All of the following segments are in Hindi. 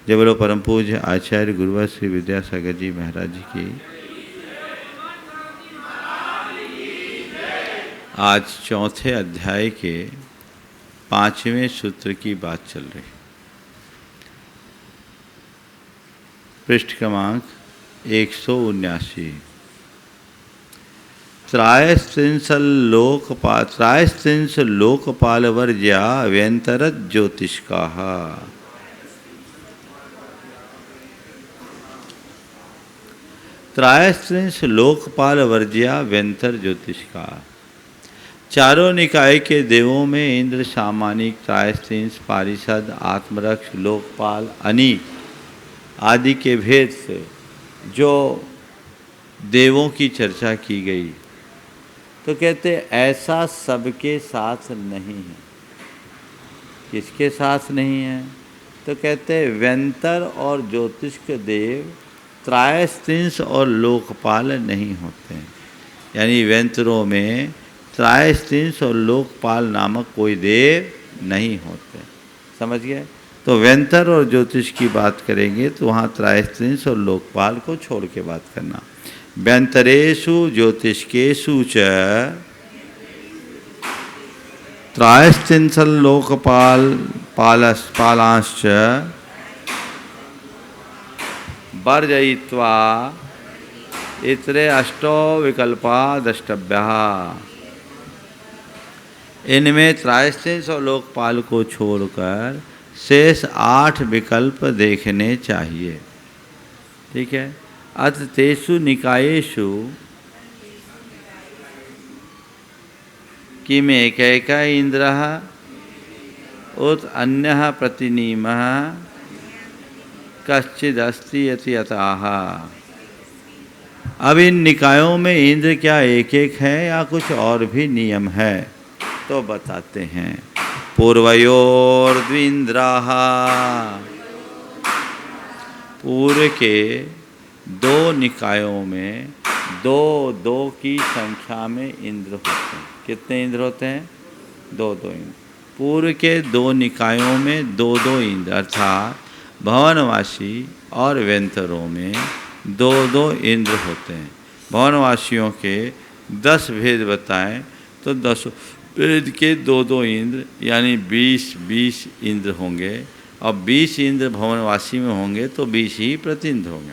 जय बोलो परम पूज्य आचार्य गुरुवर श्री विद्यासागर जी महाराज जी की। आज चौथे अध्याय के 5वें सूत्र की बात चल रही। पृष्ठ क्रमांक 179। त्रायस्त्रिंश लोकपाल वर्ज्या व्यंतरत ज्योतिष्काः। त्रायस्त्रिंश लोकपाल वर्ज्या व्यंतर ज्योतिष्का। चारों निकाय के देवों में इंद्र, सामानिक, त्रायस्त्रिंश, पारिषद, आत्मरक्ष, लोकपाल, अनीक आदि के भेद से जो देवों की चर्चा की गई, तो कहते ऐसा सबके साथ नहीं है। किसके साथ नहीं है? तो कहते व्यंतर और ज्योतिष्क देव त्रायस्त्रिंश और लोकपाल नहीं होते हैं। यानी व्यंतरों में त्रायस्त्रिंश और लोकपाल नामक कोई देव नहीं होते। समझ गए? तो व्यंतर और ज्योतिष की बात करेंगे तो वहाँ त्रायस्त्रिंश और लोकपाल को छोड़ के बात करना। व्यंतरेषु ज्योतिष्केषु च त्रायस्त्रिंश लोकपाल पालांश्च वर्जयित्वा इतरे अष्टो विकल्पा द्रष्टव्या। इनमें त्रायस्त्रिंश और लोकपाल को छोड़कर शेष 8 विकल्प देखने चाहिए। ठीक है। अथ तेषु निकायेषु किमेकैक इंद्रः उत अन्यः प्रतिनीमः कश्चिदस्ति यति अतः। अब इन निकायों में इंद्र क्या एक एक है या कुछ और भी नियम है? तो बताते हैं। पूर्वयोर्द्विन्द्राः, पूर्व के 2 निकायों में 2-2 की संख्या में इंद्र होते हैं। कितने इंद्र होते हैं? 2-2 इंद्र। पूर्व के 2 निकायों में 2-2 इंद्र, अर्थात भवनवासी और व्यंतरों में 2-2 इंद्र होते हैं। भवनवासियों के 10 भेद बताएं तो 10 भेद के 2-2 इंद्र यानी 20 इंद्र होंगे। और 20 इंद्र भवनवासी में होंगे तो 20 ही प्रतिनिध होंगे।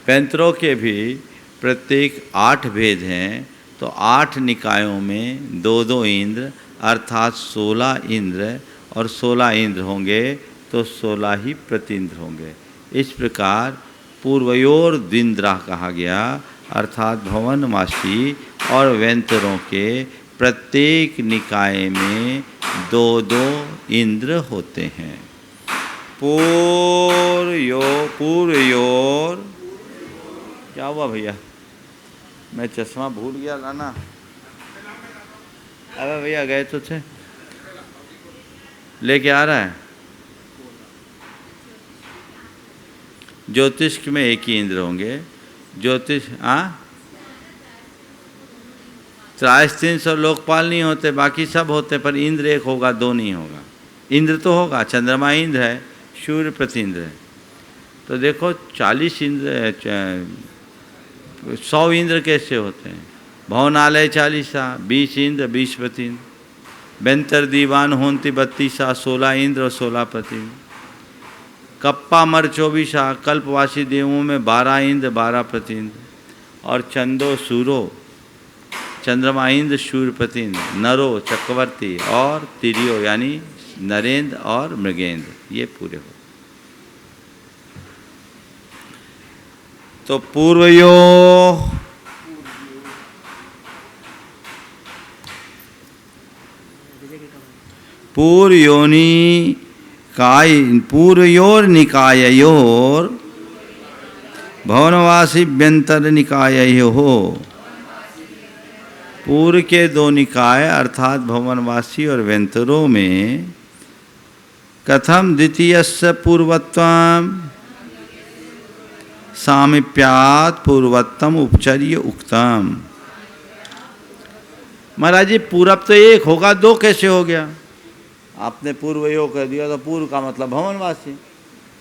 व्यंतरों के भी प्रत्येक 8 भेद हैं तो 8 निकायों में 2-2 इंद्र अर्थात 16 इंद्र और 16 इंद्र होंगे तो 16 ही प्रतिनिध होंगे। इस प्रकार पूर्वयोर द्विन्द्रा कहा गया, अर्थात भवनवासी और व्यंतरों के प्रत्येक निकाय में 2-2 इंद्र होते हैं। पूर्वयोर क्या हुआ भैया? मैं चश्मा भूल गया लाना। अबे भैया गए तो थे, लेके आ रहा है। ज्योतिष में एक ही इंद्र होंगे। ज्योतिष त्रायस्त्रिंश और लोकपाल नहीं होते, बाकी सब होते, पर इंद्र एक होगा, 2 नहीं होगा। इंद्र तो होगा, चंद्रमा इंद्र है, सूर्य प्रतिन्द्र है। तो देखो 40 इंद्र 100 इंद्र कैसे होते हैं? भवनालय 40, 20 इंद्र 20 प्रतिन्द्र। व्यंतर दीवान होंति 32, 16 इंद्र और 16 प्रतिन्द्र। कप्पा मर 24, कल्पवासी देवों में 12 इंद्र 12 प्रतिन्द्र। और चंदो सूरो चंद्रमा इंद्र सूर्य प्रतिन्द्र, नरो चक्रवर्ती और तिरियो यानी नरेंद्र और मृगेंद्र, ये पूरे हो। तो पूर्वयोर निकाययोर भवनवासी व्यंतर निकाययोः। पूर्व के 2 निकाय अर्थात भवनवासी और व्यंतरों में कथम द्वितीयस्य पूर्वत्वम सामीप्यात् पूर्वत्तम उपचर्य उक्तम। महाराज जी पूरब तो एक होगा, 2 कैसे हो गया? आपने पूर्वयोग कर दिया तो पूर्व का मतलब भवनवासी,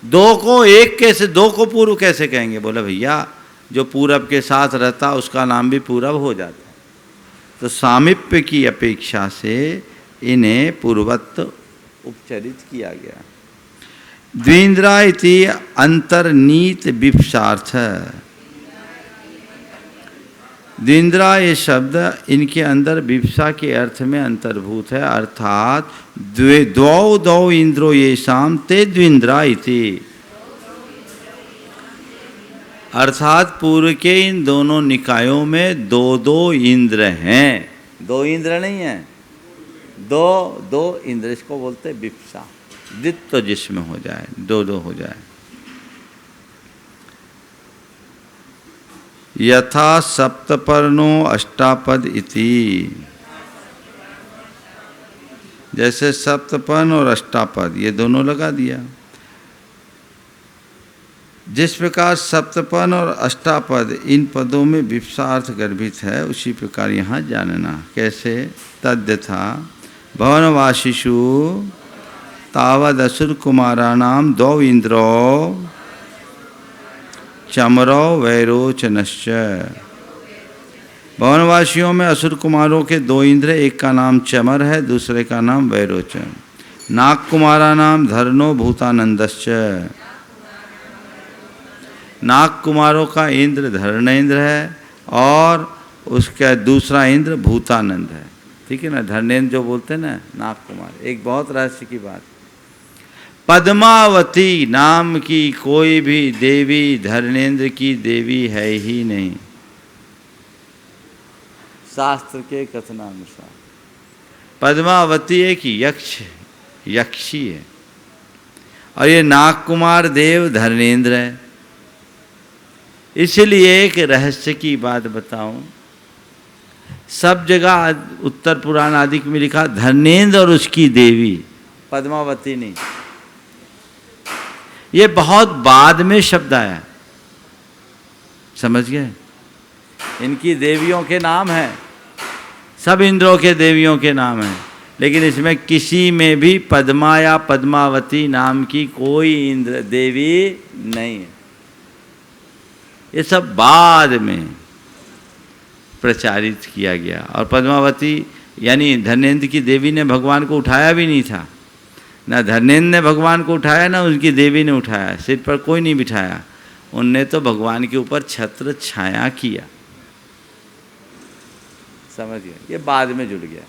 दो को एक कैसे, दो को पूर्व कैसे कहेंगे? बोले भैया जो पूरब के साथ रहता उसका नाम भी पूरब हो जाता। तो सामीप्य की अपेक्षा से इन्हें पूर्वत्व उपचरित किया गया। द्विंद्रा इति अंतर्नीत विप्सार्थ। द्विंद्रा ये शब्द इनके अंदर विप्सा के अर्थ में अंतर्भूत है, अर्थात द्वौ द्वौ इंद्रो येषाम ते द्विंद्रा इति, अर्थात पूर्व के इन दोनों निकायों में दो दो इंद्र हैं। दो इंद्र नहीं है, दो दो इंद्र, इसको बोलते विप्सा। द्वित्व जिसमें हो जाए, दो दो हो जाए। यथा सप्तपर्णो अष्टापद इति, जैसे सप्तपर्ण और अष्टापद ये दोनों लगा दिया। जिस प्रकार सप्तपन और अष्टापद इन पदों में विप्सार्थ गर्भित है, उसी प्रकार यहाँ जानना। कैसे? तद्यथा भवनवासिषु तावद असुर कुमाराणाम द्वौ इंद्रो चमरो वैरोचनश्च। भवनवासियों में असुर कुमारों के दो इंद्र, एक का नाम चमर है, दूसरे का नाम वैरोचन। नाग कुमाराणाम धर्नो भूतानंदश्च। नाग कुमारों का इंद्र धर्णेंद्र है और उसका दूसरा इंद्र भूतानंद है। ठीक है ना, धर्णेंद्र जो बोलते हैं ना नाग कुमार। एक बहुत रहस्य की बात, पद्मावती नाम की कोई भी देवी धर्णेंद्र की देवी है ही नहीं, शास्त्र के कथनानुसार। पद्मावती एक यक्षी है और ये नाग कुमार देव धर्णेंद्र है। इसलिए एक रहस्य की बात बताऊं, सब जगह उत्तर पुराण आदि में लिखा धर्णेंद्र और उसकी देवी, पद्मावती नहीं। ये बहुत बाद में शब्द आया, समझ गए? इनकी देवियों के नाम हैं, सब इंद्रों के देवियों के नाम हैं, लेकिन इसमें किसी में भी पद्मा या पद्मावती नाम की कोई इंद्र देवी नहीं है। ये सब बाद में प्रचारित किया गया। और पद्मावती यानी धर्णेंद्र की देवी ने भगवान को उठाया भी नहीं था, ना धर्णेंद्र ने भगवान को उठाया ना उनकी देवी ने उठाया, सिर पर कोई नहीं बिठाया। उनने तो भगवान के ऊपर छत्र छाया किया, समझ गए? ये बाद में जुड़ गया।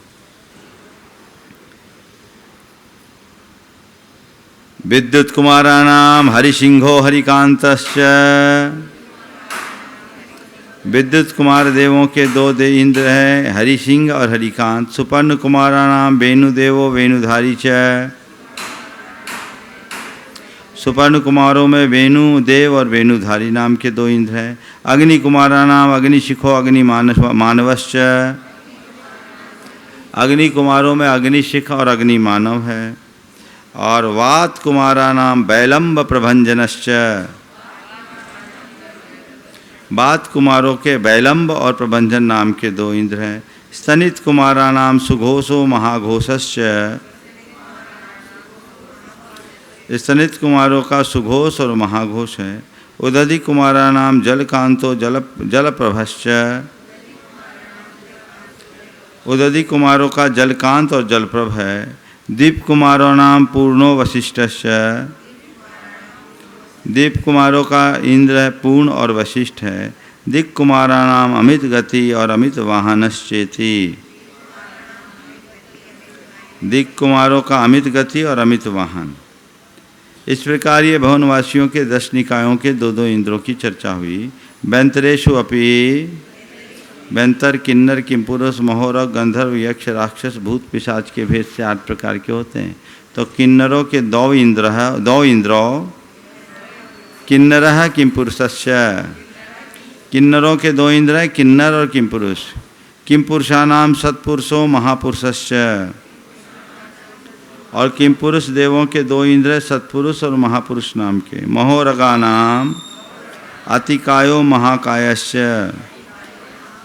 विद्युत कुमाराणाम हरिसिंहो हरिकांतश्च। विद्युत कुमार देवों के दो इंद्र हैं, हरिसिंह और हरिकांत। सुपर्ण कुमाराणाम वेणुदेवो वेणुधारी च। सुपर्ण कुमारों में वेणुदेव और वेणुधारी नाम के दो इंद्र हैं। अग्नि कुमाराणाम अग्निशिखो अग्नि मानवश्च। अग्नि कुमारों में अग्निशिख और अग्नि मानव है। और वात कुमाराणाम बैलंब प्रभंजनश्च। वात कुमारों के बैलंब और प्रभंजन नाम के दो इंद्र हैं। स्तनित कुमाराणाम सुघोषो महाघोषश्च। स्तनित कुमारों का सुघोष और महाघोष है। उदधि कुमाराणाम जलकांतो जलप्रभश्च। उदधि कुमारों का जलकांत और जलप्रभ है। दीप कुमारों नाम पूर्णो वशिष्ठश्च। दीप कुमारों का इंद्र है पूर्ण और वशिष्ठ है। दिक् कुमाराणाम अमित गति और अमित वाहनश्चेति। दिक् कुमारों का अमित गति और अमित वाहन। इस प्रकार ये भवनवासियों के 10 निकायों के दो दो इंद्रों की चर्चा हुई। बैंतरेशु अपि, बैंतर किन्नर किमपुरुष महोरक गंधर्व यक्ष राक्षस भूत पिशाच के भेद से 8 प्रकार के होते हैं। तो किन्नरों के दो इंद्रों किन्नर है किमपुरुषश्च। किन्नरों के दो इंद्र हैं, किन्नर और किमपुरुष। किमपुरुषानाम सत्पुरुषो महापुरुषश्च। और किमपुरुष देवों के दो इंद्र सत्पुरुष और महापुरुष नाम के। महोरगा नाम अतिकायो महाकायश्च।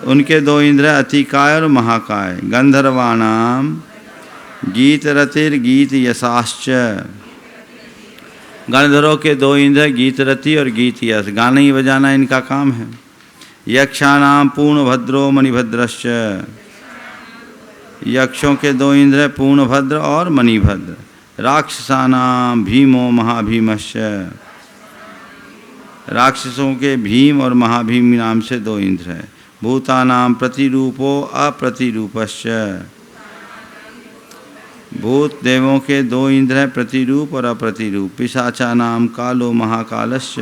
उनके दो इंद्र अतिकाय और महाकाय। गंधर्वाणाम गीत रतिर गीत यशाश्च। गणधरों के दो इंद्र गीत रति और गीत यश, गाना ही बजाना इनका काम है। यक्षाणाम पूर्णभद्रो मणिभद्रश्च, यक्षों के दो इंद्र पूर्णभद्र और मणिभद्र। राक्षसानाम भीमो महाभीमश्च, राक्षसों के भीम और महाभीम नाम से दो इंद्र है। भूतानाम प्रतिरूपो अप्रतिरूपश्च, भूत देवों के दो इंद्र हैं, प्रतिरूप और अप्रतिरूप। पिशाचानाम कालो महाकालश्च,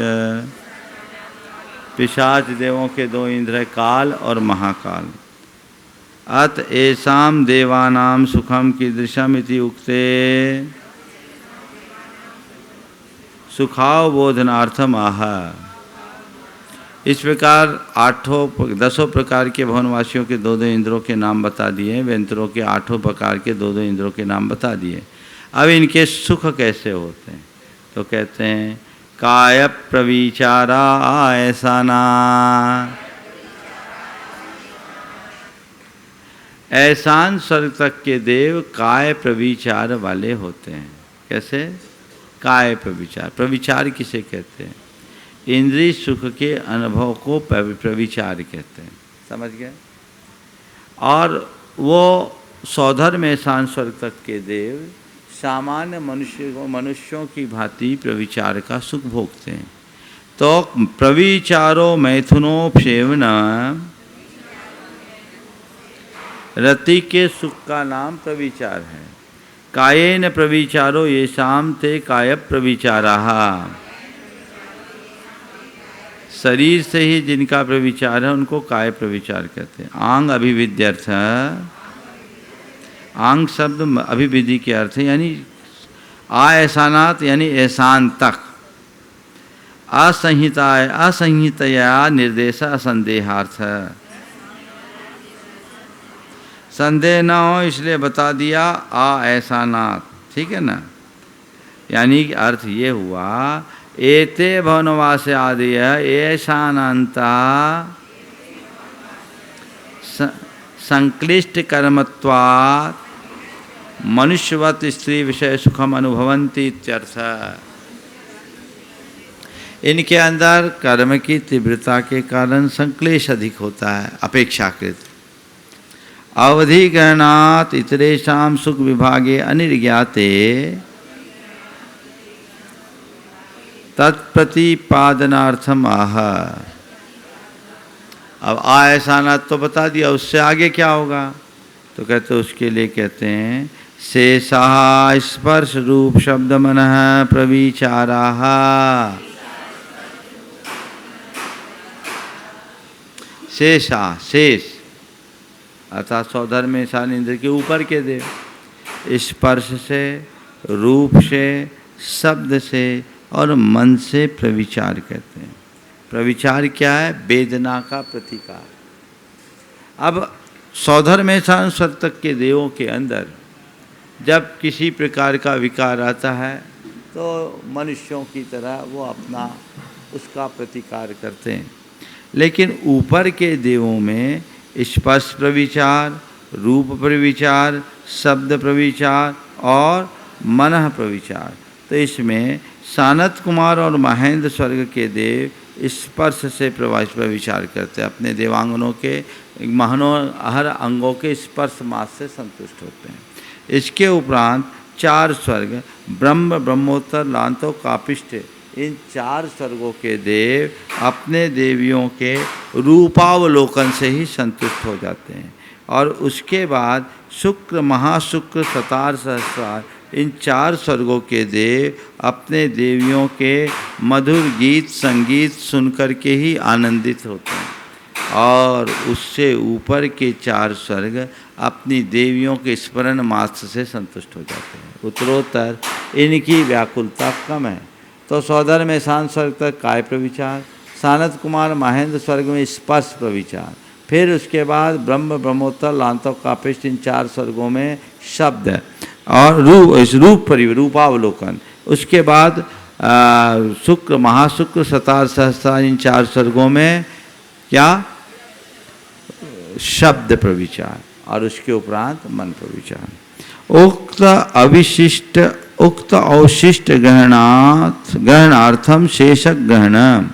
पिशाच देवों के दो इंद्र हैं, काल और महाकाल। अत एसाम देवानाम सुखम कीदृशम इति उक्ते, सुखावबोधनार्थम आह। इस प्रकार 10 प्रकार के भवनवासियों के 2 इंद्रों के नाम बता दिए, व्यंतरों के 8 प्रकार के 2 इंद्रों के नाम बता दिए। अब इनके सुख कैसे होते हैं, तो कहते हैं काय प्रविचारा ऐसाना, ऐसान स्वर्ग तक के देव काय प्रविचार वाले होते हैं। कैसे? काय प्रविचार, प्रविचार किसे कहते हैं? इंद्रिय सुख के अनुभव को प्रविचार कहते हैं, समझ गए? और वो सौधर में ऐसान स्वर्ग तक के देव सामान्य मनुष्यों की भांति प्रविचार का सुख भोगते हैं। तो प्रविचारो मैथुनोपसेवन, रति के सुख का नाम प्रविचार है। कायेन प्रविचारो ये शाम ते काय प्रविचाराः, शरीर से ही जिनका प्रविचार है उनको काय प्रविचार कहते हैं। आंग अभिविद्यर्थ, आंग शब्द अभिविधि के अर्थ है, यानी ऐसानात यानी ऐसान तक। असंहितया निर्देश असंदेहार्थ, संदेह न हो इसलिए बता दिया ऐसानात, ठीक है ना। यानी अर्थ ये हुआ एते भवनवास आदि ऐशानंता संक्लिष्ट कर्मत्वात् मनुष्यवत स्त्री विषय सुखम अनुभवन्ति इत्यर्थ। इनके अंदर कर्म की तीव्रता के कारण संक्लेश अधिक होता है अपेक्षाकृत। अवधिगणात इतरेषां सुख विभागे अनिर्ज्ञाते तत्प्रतिपादनार्थम आह। अब ऐसानात तो बता दिया, उससे आगे क्या होगा? तो कहते उसके लिए कहते हैं शेषा स्पर्श रूप शब्द मनः प्रविचाराः। शेषा, शेष अर्थात सौधर में ईशान इंद्र के ऊपर के देव, स्पर्श से, रूप से, शब्द से और मन से प्रविचार कहते हैं। प्रविचार क्या है? वेदना का प्रतिकार। अब सौधर में ईशान स्वर्ग तक के देवों के अंदर जब किसी प्रकार का विकार आता है तो मनुष्यों की तरह वो अपना उसका प्रतिकार करते हैं। लेकिन ऊपर के देवों में स्पर्श प्रविचार, रूप प्रविचार, शब्द प्रविचार और मनः प्रविचार। तो इसमें सानत कुमार और महेंद्र स्वर्ग के देव स्पर्श से प्रविचार करते हैं, अपने देवांगनों के मनोहर अंगों के स्पर्श मास से संतुष्ट होते हैं। इसके उपरांत 4 स्वर्ग ब्रह्म, ब्रह्मोत्तर, लांतो, कापिष्ठ, इन 4 स्वर्गों के देव अपने देवियों के रूपावलोकन से ही संतुष्ट हो जाते हैं। और उसके बाद शुक्र, महाशुक्र, सतार, सहस्रार, इन 4 स्वर्गों के देव अपने देवियों के मधुर गीत संगीत सुनकर के ही आनंदित होते हैं। और उससे ऊपर के 4 स्वर्ग अपनी देवियों के स्मरण मात्र से संतुष्ट हो जाते हैं। उत्तरोत्तर इनकी व्याकुलता कम है। तो सौधर में ईशान स्वर्ग तक काय प्रविचार, सानत कुमार महेंद्र स्वर्ग में स्पर्श प्रविचार, फिर उसके बाद ब्रह्म, ब्रह्मोत्तर, लांतो, कापिष्ठ, इन 4 स्वर्गों में शब्द और रूपावलोकन। उसके बाद शुक्र, महाशुक्र, सतार, सहस्रार, इन 4 स्वर्गों में क्या? शब्द प्रविचार। और उसके उपरांत मन प्रविचार। उक्त अविशिष्ट उक्त अवशिष्ट ग्रहणार्थम शेषक ग्रहणम,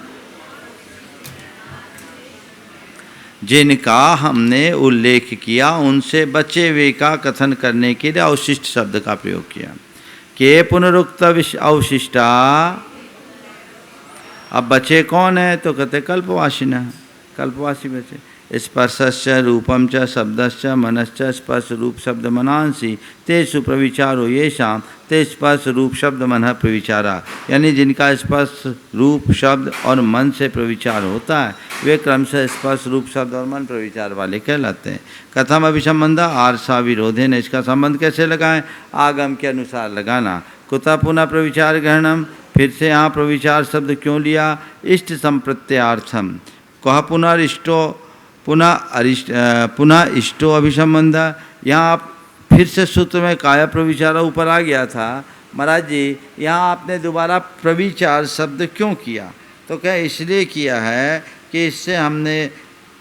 जिनका हमने उल्लेख किया उनसे बचे हुए का कथन करने के लिए अवशिष्ट शब्द का प्रयोग किया। के पुनरुक्त अवशिष्टा, अब बचे कौन है तो कहते कल्पवासिना, कल्पवासी बचे। स्पर्शश्च रूपम च शब्दश्च मनश्च स्पर्श रूप शब्द मनांसी तेषु प्रविचारो येषाम ते स्पर्श रूप शब्द मन प्रविचारा, यानी जिनका स्पर्श रूप शब्द और मन से प्रविचार होता है वे क्रमशः स्पर्श रूप शब्द और मन प्रविचार वाले कहलाते हैं। कथम अभिसंबंध आरसा विरोधे ने, इसका संबंध कैसे लगाएं? आगम के अनुसार लगाना। कुतः पुनः प्रविचार ग्रहणम, फिर से यहाँ प्रविचार शब्द क्यों लिया? इष्ट संप्रत्यार्थम, कह पुनः इष्टो अभिसंबंध, यहाँ आप फिर से सूत्र में काया प्रविचारा ऊपर आ गया था। महाराज जी यहाँ आपने दोबारा प्रविचार शब्द क्यों किया? तो क्या इसलिए किया है कि इससे हमने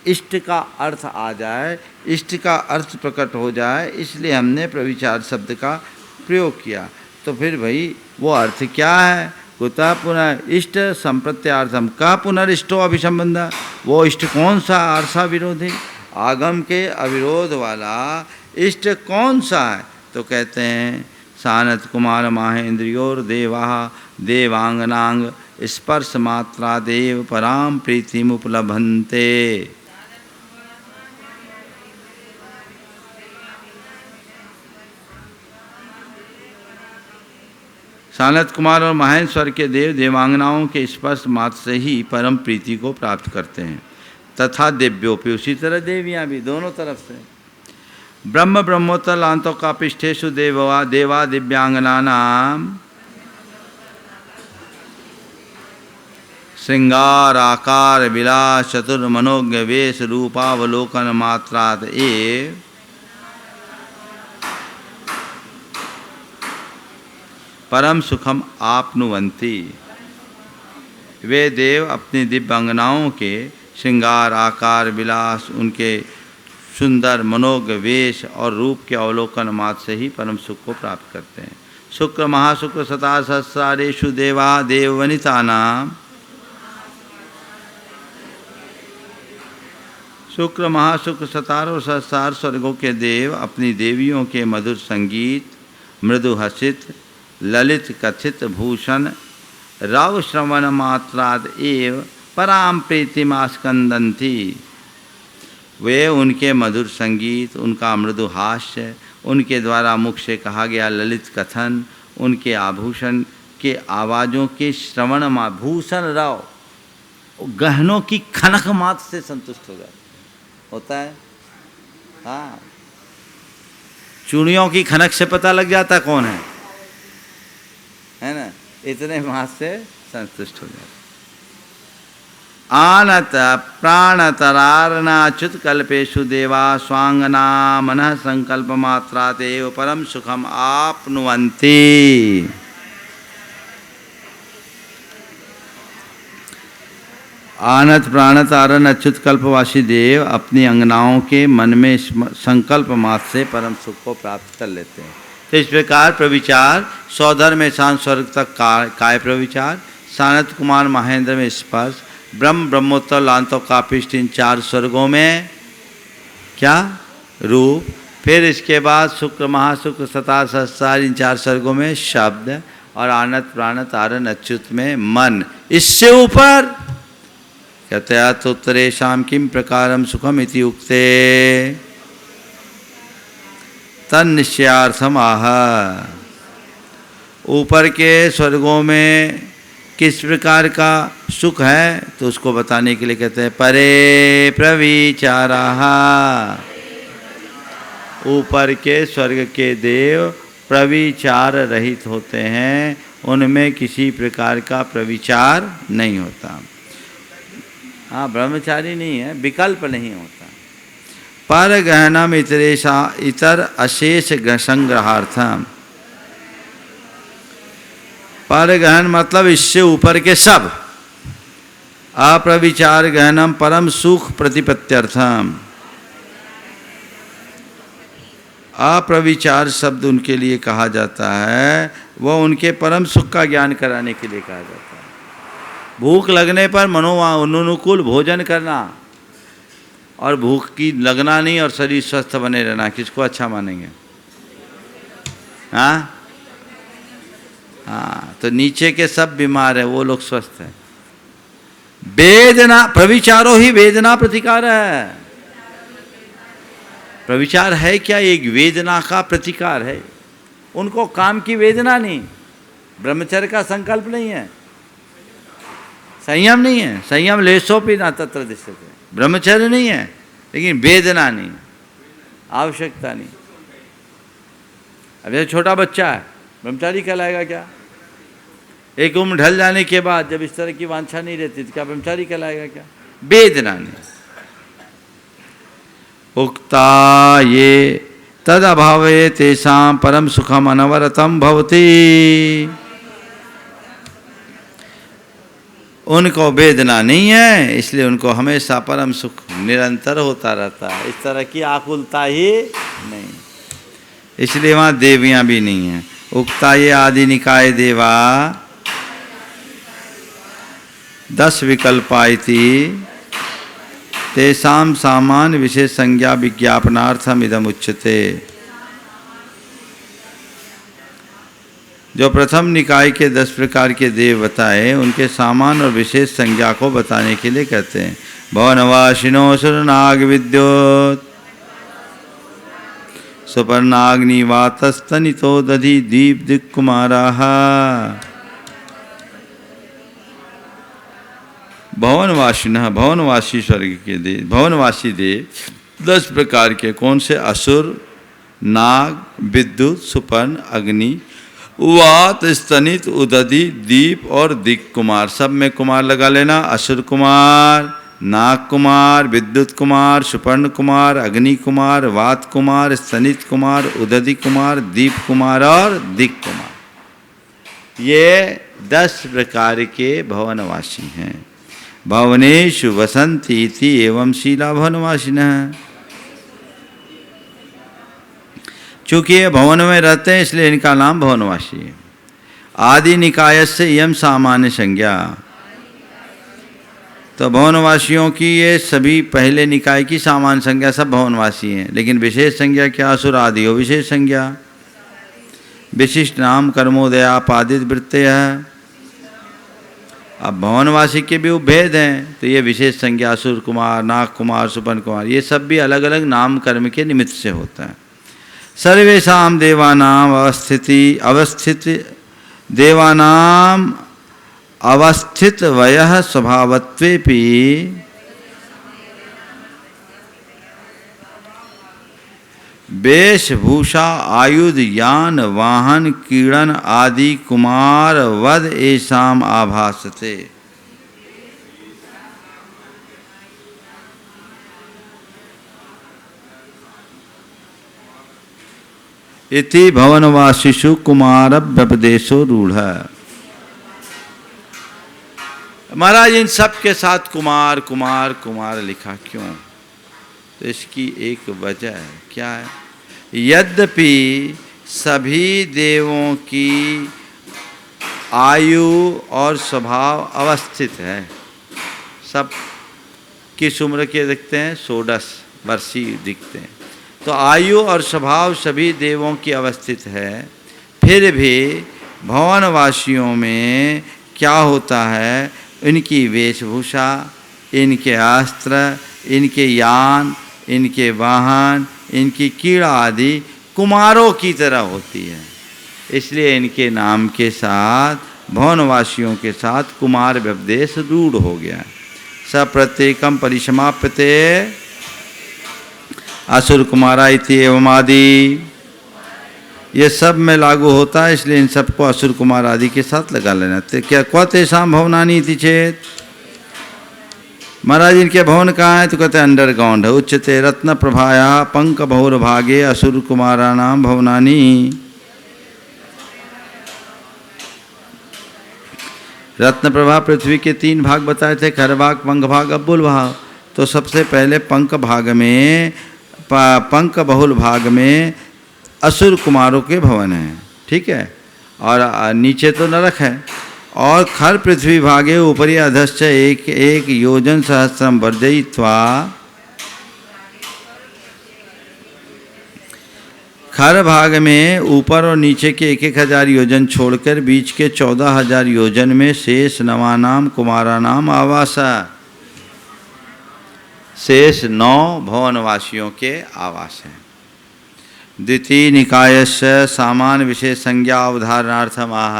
इष्ट का अर्थ आ जाए, इष्ट का अर्थ प्रकट हो जाए, इसलिए हमने प्रविचार शब्द का प्रयोग किया। तो फिर भाई वो अर्थ क्या है? कुतः पुनः इष्ट संप्रत्यार्थम, का पुनरिष्टो अभिसंबंध, वो इष्ट कौन सा? आरसा विरोधी, आगम के अविरोध वाला इष्ट कौन सा है? तो कहते हैं सानत कुमार माहेंद्रियोर देवा देवांगनांग स्पर्श मात्रा देव पराम प्रीतिम उपलभन्ते। सानत कुमार और महेंद्र स्वर के देव देवांगनाओं के स्पर्श मात्र से ही परम प्रीति को प्राप्त करते हैं। तथा दिव्योपि, उसी तरह देवियाँ भी दोनों तरफ से। ब्रह्म ब्रह्मोत्तर लांतो का पिष्ठेशु देवा देवा दिव्यांगना नाम श्रृंगार आकार विलास चतुर्मनोज्ञ वेश रूपावलोकन मात्रात एव परम सुखम आपनुवंती। वे देव अपनी दिव्य अंगनाओं के श्रृंगार आकार विलास, उनके सुंदर मनोज्ञ वेश और रूप के अवलोकन मात्र से ही परम सुख को प्राप्त करते हैं। शुक्र महाशुक्र सता सहस्रारेषु देवा देववनिता नाम, शुक्र महाशुक्र सतारों सहस्रार स्वर्गों के देव अपनी देवियों के मधुर संगीत, मृदु हसित ललित कथित भूषण रव श्रवण मात्राद एव पराम प्रीतिमास्कंदंती। वे उनके मधुर संगीत, उनका मृदु हास्य, उनके द्वारा मुख से कहा गया ललित कथन, उनके आभूषण के आवाज़ों के श्रवण मा भूषण रव, गहनों की खनक मात्र से संतुष्ट हो गया होता है। हाँ, चूड़ियों की खनक से पता लग जाता कौन है ना, इतने मास से संतुष्ट हो जाता। आनत प्राणतरारणाच्युत कल्पेशु देवा स्वांगना मनः संकल्प मात्रात एव परम सुखम आपनुवन्ति। आनत प्राणत आरण अच्युत कल्पवासी देव अपनी अंगनाओं के मन में संकल्प मात्र से परम सुख को प्राप्त कर लेते हैं। तो इस प्रकार प्रविचार सौधर में शांत स्वर्ग तक काय प्रविचार, सानत कुमार महेंद्र में स्पर्श, ब्रह्म ब्रह्मोत्तर लांतो कापिष्ट इन चार स्वर्गों में क्या रूप, फिर इसके बाद शुक्र महाशुक्र सता सहस्रार इन चार स्वर्गों में शब्द, और आनत प्राणत आरण अच्युत में मन। इससे ऊपर कहते हैं उत्तरेशाम किम प्रकारम सुखम इति उक्ते तन्निश्चयार्थम आह। ऊपर के स्वर्गों में किस प्रकार का सुख है तो उसको बताने के लिए कहते हैं परे प्रविचाराः। ऊपर के स्वर्ग के देव प्रविचार रहित होते हैं, उनमें किसी प्रकार का प्रविचार नहीं होता। हाँ, ब्रह्मचारी नहीं है, विकल्प नहीं होता। पर गहनम इतरेशा इतर अशेष संग्रहार्थम, पर गहन मतलब इससे ऊपर के सब, अप्रविचार गहनम परम सुख प्रतिपत्त्यर्थम। अप्रविचार शब्द उनके लिए कहा जाता है, वह उनके परम सुख का ज्ञान कराने के लिए कहा जाता है। भूख लगने पर मनोनुकूल भोजन करना और भूख की लगना नहीं और शरीर स्वस्थ बने रहना, किसको अच्छा मानेंगे? हाँ हाँ, तो नीचे के सब बीमार है, वो लोग स्वस्थ हैं। वेदना, प्रविचारो ही वेदना प्रतिकार है। प्रविचार है क्या? एक वेदना का प्रतिकार है। उनको काम की वेदना नहीं, ब्रह्मचर्य का संकल्प नहीं है, संयम नहीं है। संयम लेशोपि न तत्र दृश्यते, ब्रह्मचर्य नहीं है, लेकिन वेदना नहीं, आवश्यकता नहीं। अब जैसे छोटा बच्चा है, ब्रह्मचारी कहलाएगा क्या? एक उम्र ढल जाने के बाद जब इस तरह की वांछा नहीं रहती तो क्या ब्रह्मचारी कहलाएगा क्या? वेदना नहीं। उक्ता ये तद अभावे तेषां परम सुखम अनवरतम भवति। उनको वेदना नहीं है, इसलिए उनको हमेशा परम सुख निरंतर होता रहता है। इस तरह की आकुलता ही नहीं, इसलिए वहाँ देवियाँ भी नहीं हैं। उक्ता ये आदि निकाय देवा 10 विकल्पाइति तेषां सामान्य विशेष संज्ञा विज्ञापनार्थम इदम उच्यते। जो प्रथम निकाय के 10 प्रकार के देव बताए, उनके सामान्य और विशेष संज्ञा को बताने के लिए कहते हैं। भवनवासिनो सुरनाग विद्योत सुपर्णाग्निवातस्तनितो दधि दीप दिक्कुमाराः। भवनवासिनः, भवनवासी स्वर्ग के देव, भवनवासी देव 10 प्रकार के। कौन से? असुर, नाग, विद्युत, सुपर्ण, अग्नि, वात, स्तनित, उदधि, दीप और दिक् कुमार। सब में कुमार लगा लेना। असुर कुमार, नाग कुमार, विद्युत कुमार, सुपर्ण कुमार, अग्नि कुमार, वात कुमार, स्तनित कुमार, उदधि कुमार, दीप कुमार और दिक् कुमार। ये 10 प्रकार के भवनवासी हैं। भवनेषु वसन्ति इति एवं शीला भवनवासिनः। चूँकि ये भवन में रहते हैं इसलिए इनका नाम भवनवासी है। आदि निकायस्य इयं सामान्य संज्ञा। तो भवनवासियों की ये सभी पहले निकाय की सामान्य संज्ञा, सब भवनवासी हैं। लेकिन विशेष संज्ञा क्या? असुर आदि हो विशेष संज्ञा। विशिष्ट नाम कर्मोदयापादित वृत्ते है। अब भवनवासी के भी उपभेद हैं, तो ये विशेष संज्ञा असुर कुमार, नाग कुमार, सुपर्ण कुमार, ये सब भी अलग अलग नाम कर्म के निमित्त से होता है। सर्वेषां देवानाम अवस्थित देवानाम अवस्थित वयः स्वभावत्वेपि वेशभूषा आयुध यान वाहन क्रीड़न आदि कुमार वद एषाम आभासते। इति भवनवासिषु कुमार व्यपदेशो रूढ़। महाराज इन सब के साथ कुमार कुमार कुमार लिखा क्यों? तो इसकी एक वजह है। क्या है? यद्यपि सभी देवों की आयु और स्वभाव अवस्थित है, सब किस उम्र के दिखते हैं? 16 वर्षीय दिखते हैं। तो आयु और स्वभाव सभी देवों की अवस्थित है, फिर भी भवनवासियों में क्या होता है? इनकी वेशभूषा, इनके अस्त्र, इनके यान, इनके वाहन, इनकी कीड़ा आदि कुमारों की तरह होती है। इसलिए इनके नाम के साथ भवनवासियों के साथ कुमार व्यपदेश रूढ़ हो गया। स प्रत्येकम परिसमाप्यते असुर कुमारा इति एवं आदि। ये सब में लागू होता है, इसलिए इन सबको असुर कुमार आदि के साथ लगा लेना। क्या क्व तेषां भवनानि इति चेत? महाराज इनके भवन कहाँ है? तो कहते हैं अंडरग्राउंड है। उच्चते रत्न प्रभाया पंक बहुर भागे असुर कुमारा नाम भवनानि। रत्न प्रभा पृथ्वी के 3 भाग बताए थे, खर भाग, पंख भाग, अब्बुल भाग। तो सबसे पहले पंख भाग में, पंख बहुल भाग में असुर कुमारों के भवन हैं, ठीक है। और नीचे तो नरक है। और खर पृथ्वी भागे ऊपरी अधश्च एक एक योजन सहस्रम वर्जयित्वा, खर भाग में ऊपर और नीचे के 1000 योजन छोड़कर बीच के 14,000 योजन में शेष नवानाम कुमारानाम आवासा, शेष 9 भवनवासियों के आवास हैं। द्वितीय निकायस्य सामान विशेष संज्ञा अवधारणार्थम आह,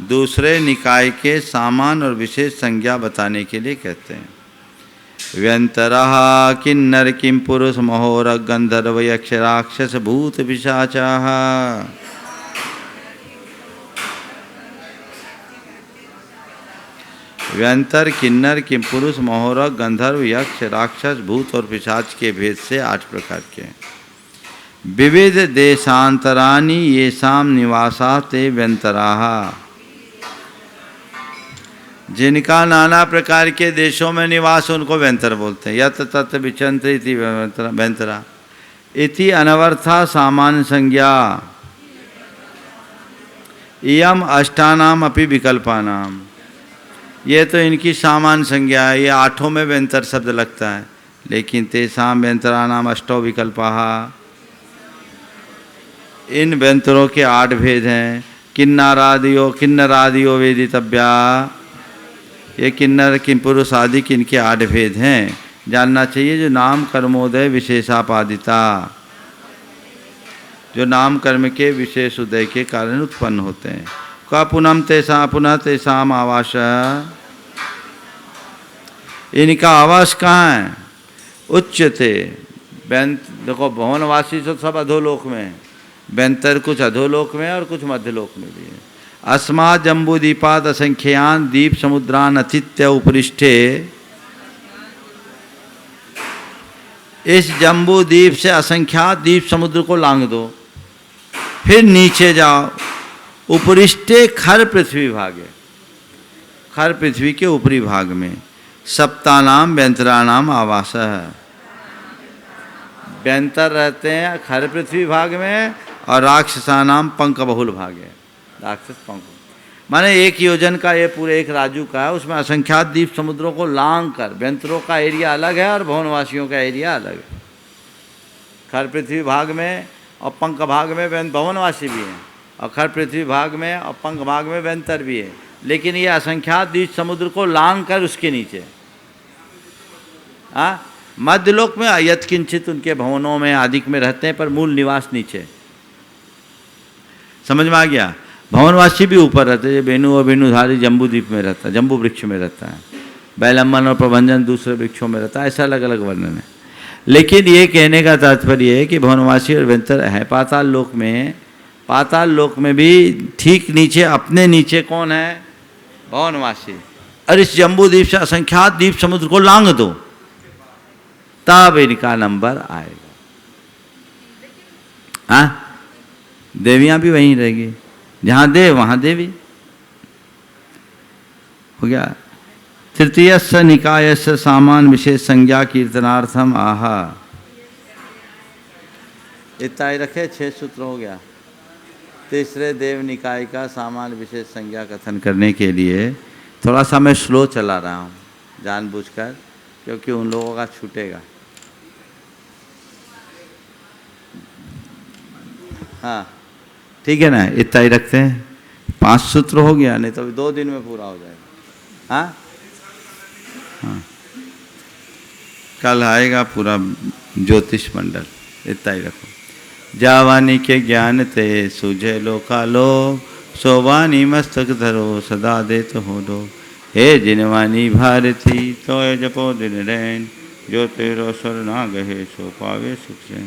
दूसरे निकाय के सामान और विशेष संज्ञा बताने के लिए कहते हैं। व्यंतरः किन्नर किम पुरुष महोर गंधर्व यक्ष राक्षस भूत पिशाचाः, व्यंतर किन्नर किम पुरुष महोर गंधर्व यक्ष राक्षस भूत और पिशाच के भेद से 8 प्रकार के हैं। विविध देशांतरानि येषां निवासा ते व्यंतराः, जिनका नाना प्रकार के देशों में निवास उनको व्यंतर बोलते हैं। यत तत् विचंत इति व्यंतरा इति अनवर्था सामान्य संज्ञा, इयम अष्टानाम अपि विकल्पानाम, ये तो इनकी सामान्य संज्ञा है। ये 8 में व्यंतर शब्द लगता है, लेकिन तेषां व्यंतरानाम अष्टौ विकल्पाः, इन व्यंतरों के 8 भेद हैं। किन्नरादियो वेदितव्या, ये किन्नर किम पुरुष आदि किनके 8 भेद हैं जानना चाहिए। जो नाम कर्मोदय विशेषापादिता, जो नाम कर्म के विशेष उदय के कारण उत्पन्न होते हैं। का पुनः तेषाम आवास, इनका आवास कहाँ है? उच्चते, देखो भवनवासी तो सब अधोलोक में है, व्यंतर कुछ अधोलोक में और कुछ मध्यलोक में भी है। अस्मा जम्बूदीपाद असंख्यान दीप समुद्रान अतिथ्य उपरिष्ठे, इस जम्बू द्वीप से असंख्यात द्वीप समुद्र को लांग दो, फिर नीचे जाओ। उपरिष्ठे खर पृथ्वी भागे, खर पृथ्वी के ऊपरी भाग में सप्तानाम व्यंतरानाम आवास है। व्यंतर रहते हैं खर पृथ्वी भाग में और राक्षसानाम पंख बहुल भाग है। राक्षस पंख माने 1 योजन का, ये पूरे 1 राजू का है, उसमें असंख्यात द्वीप समुद्रों को लांग कर, व्यंतरों का एरिया अलग है और भवनवासियों का एरिया अलग है। खर पृथ्वी भाग में और पंख भाग में भवनवासी भी हैं, और खर पृथ्वी भाग में और पंख भाग में व्यंतर भी है, लेकिन ये असंख्यात द्वीप समुद्र को लांग कर उसके नीचे। मध्यलोक में यत्किंचित उनके भवनों में आदिक में रहते हैं, पर मूल निवास नीचे। समझ में आ गया? भवनवासी भी ऊपर रहते हैं, बेनु और बेनुधारी जम्बू द्वीप में रहता है, जम्बू वृक्ष में रहता है। बैलम्बन और प्रभंजन दूसरे वृक्षों में रहता है। ऐसा अलग अलग वर्णन है, लेकिन ये कहने का तात्पर्य है कि भवनवासी और व्यंतर है पाताल लोक में। पाताल लोक में भी ठीक नीचे, अपने नीचे कौन है? भवनवासी। और इस जम्बू द्वीप से असंख्यात द्वीप समुद्र को लांग दो, तब इनका नंबर आएगा। हाँ, देवियां भी वहीं रहेगी, जहाँ देव वहाँ देवी। हो गया। तृतीयस्य निकायस्य सामान विशेष संज्ञा कीर्तनार्थम आह, इतना ही रखे, 6 सूत्र हो गया। तीसरे देव निकाय का सामान विशेष संज्ञा कथन करने के लिए थोड़ा सा मैं स्लो चला रहा हूँ जानबूझकर, क्योंकि उन लोगों का छूटेगा। हाँ ठीक है ना, इतना ही रखते हैं। 5 सूत्र हो गया, नहीं तो 2 दिन में पूरा हो जाएगा। हाँ हाँ, कल आएगा पूरा ज्योतिष मंडल। इतना ही रखो। जावानी के ज्ञान ते सुझे लोकालो, सोवानी मस्तक धरो सदा देत हो दो। हे जिनवानी भारती तो जपो दिन रैन, जो तेरो स्वर ना गहे सो पावे सुख से।